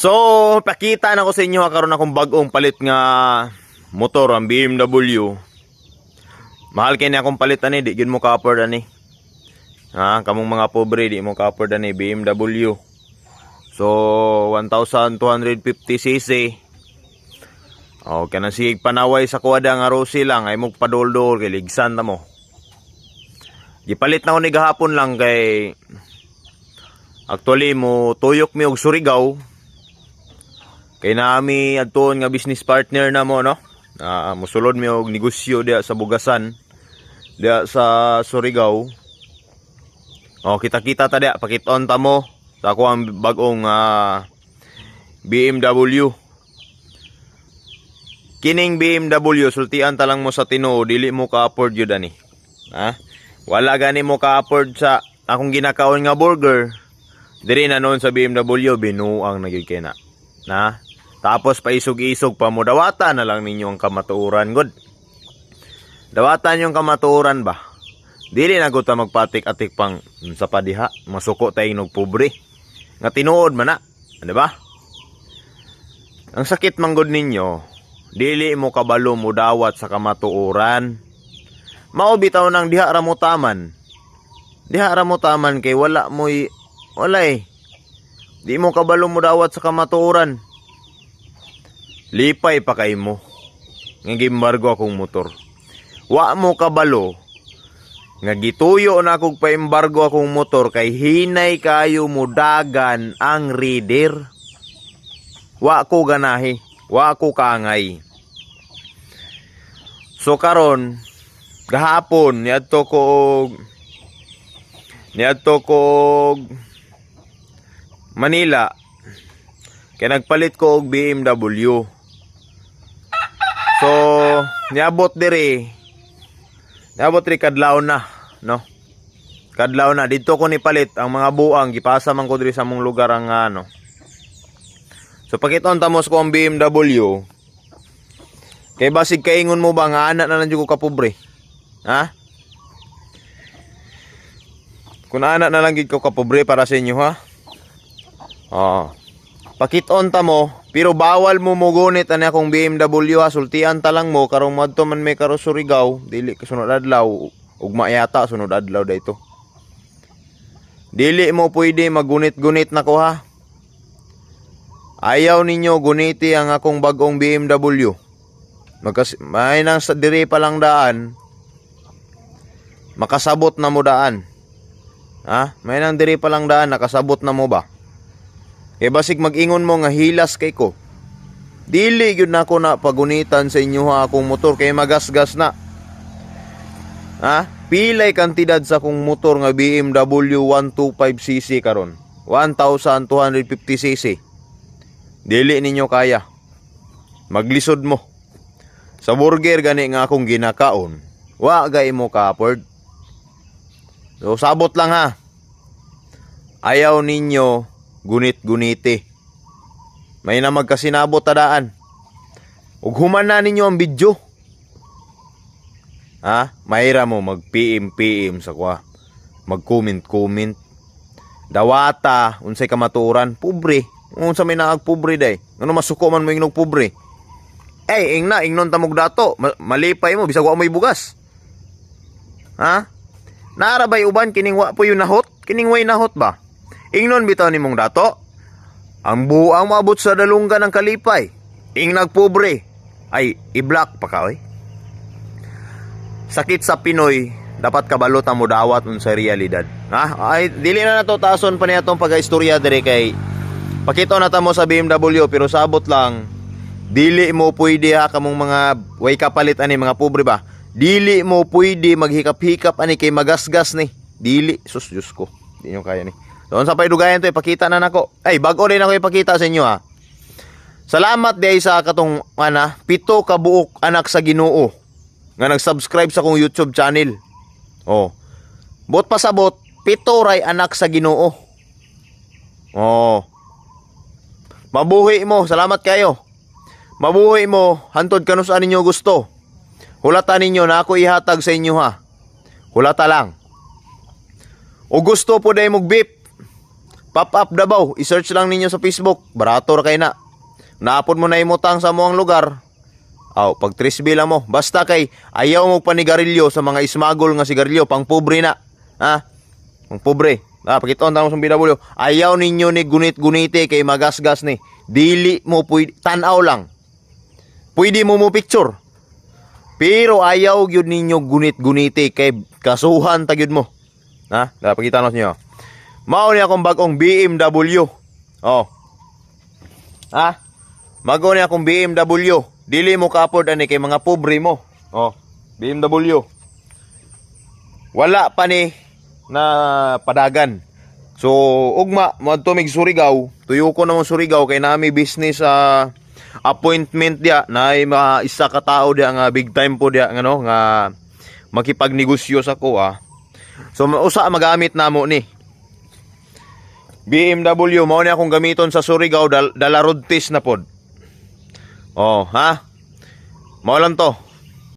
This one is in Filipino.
So, pakita na ko sa inyo karon akong bag-ong palit nga motor ang BMW. Mahal kay ni akong palit ani, di gyud mo ka-afford ani. Ha, kamong mga pobre di mo ka-afford ani BMW. So, 1,250cc. Oh, kanang sig panaway sa kuwada nga Rosie lang ay mo padol-dol kay ligsan ta mo. Gipalit na ko ni gahapon lang kay actually mo tuyok mi og Surigao. Kay naami adton nga business partner na mo no. Musulod mi og negosyo diya sa Bugasan. Diya sa Surigao. Oh, kita-kita ta diya, pakit-on ta mo sa ako ang bag-ong BMW. Kining BMW sultian ta lang mo sa Tinuod, dili mo ka-afford yun ani. Ha? Wala gani mo ka-afford sa akong ginakaon nga burger. Diri na noon sa BMW binuang nagyud kay na. Na? Tapos paisog-isog pa mo, dawatan na lang ninyo ang kamatuoran, god. Dawatan yung kamatuoran ba? Dili na gud ta magpatik-atik pang sa padiha, masuko tay nog pobre. Nga tinuod man na, di ba? Ang sakit man gud ninyo, dili mo kabalo mo dawat sa kamatuoran. Mao bitaw nang diha ra mo taman. Diha ra mo taman kay wala eh. Di mo kabalo mo dawat sa kamatuoran. Lipay pa kay mo. Nga gimbargo akong motor. Wa mo kabalo. Nga gituyo na akong paimbargo akong motor kay hinay kayo mo dagan ang reader. Wa ko ganahi. Wa ko kangay. So karon gahapon niadto ko Manila. Kaya nagpalit ko og BMW. So, niabot diri kadlaw na, no? Kadlaw na dito ko ni palit ang mga buang gipasa man ko diri sa mong lugar ang ano. So pakiton tamos ko ang BMW. Kay basig kaingon mo ba nga anak na lang jud ko kapobre? Ha? Kung anak na lang gid ko kapobre para sa inyo ha. Oh. Pakiton ta mo, pero bawal mo mugunit ani akong BMW ha, sultian ta lang mo karong madto man may karo Surigao, dili ka sunod adlaw ugma yata sunod adlaw dayto. Dili mo pwede magunit-gunit nako ha. Ayaw ninyo guniti ang akong bag-ong BMW. May nang sa diri pa lang daan. Makasabot na mo daan. Ha? May nang diri pa lang daan nakasabot na mo ba? Kaya basig mag-ingon mo nga hilas kay ko. Dili gyud na ako na pagunitan sa inyo ha akong motor kay magasgas na. Ha? Pilay kantidad sa akong motor nga BMW 125cc karon. 1,250cc. Dili ninyo kaya. Maglisod mo. Sa burger gani nga akong ginakaon. Wa gay mo ka-afford. So sabot lang ha. Ayaw ninyo gunit-guniti. May na magkasinabot tadaan. Ug human na ninyo ang video. Ha? Mayra mo mag-PM sa kwa. Mag-comment. Dawata, unsay kamaturan, pobre. Unsa may naag pobre day. Ano masuko man mo ingnog pobre? Ingnon tamog dato. Malipay mo bisag wa may bugas. Ha? Naarabay uban kining wa po yung nahot? Kining way nahot ba? Ingnon bitaw nimong dato. Ang buang maabot sa dalunggan ng kalipay. Ing nagpobre. Ay, i-block pa ka oy. Sakit sa Pinoy, dapat kabalot ang mudawat sa realidad. Ha? Ay, dili na nato tason pa niya itong pag-istorya dire kay pakito na ta mo sa BMW pero sabot lang. Dili mo pwede ha kamong mga way kapalit ani mga pobre ba? Dili mo pwede maghikap-hikap ani kay magasgas ni. Dili, sus Diyos ko. Di nyo kaya ni. Doon sa paidugayan to, ipakita na nako. Ay, bago rin ako ipakita sa inyo ha. Salamat di sa katong 7 ka buok anak sa Ginoo nga nag-subscribe sa kong YouTube channel. Oh. Bot pasabot, 7 ray anak sa Ginoo. Oh. Mabuhi mo, salamat kayo. Mabuhi mo, hantod kanus anin nyo gusto. Hulata ninyo na ako ihatag sa inyo ha. Hulata lang. O gusto po dahil mong beep. Pop up Davao, i-search lang ninyo sa Facebook, barato ra kay na. Naapod mo na imutang sa moang lugar. Aw, pag 3B lang mo. Basta kay ayaw mo panigarilyo sa mga ismagol nga sigarilyo, pang pobre na. Ha? Pang pobre. Pakitoon tamo sa BW. Ayaw ninyo ni gunit-gunite kay magasgas ni. Dili mo pwede, tanaw lang. Pwede mo picture. Pero ayaw gyud ninyo gunit-gunite kay kasuhan ta gyud mo. Ha? Pakita na niyo. Mao ni akong bagong BMW. Oh. Ha? Mago ni akong BMW. Dili mo ka-afford ani kay mga pobre mo. Oh, BMW. Wala pa ni na padagan. So, ugma moadto mig Surigao. Tuyo ko na mo Surigao kay nami business appointment dia na isa ka tawo dia nga big time po dia nga makipagnegosyo sa ko So usa magamit namo ni BMW mao ni akong gamiton sa Surigao dala road test na pod. Oh, ha? Mao lang to.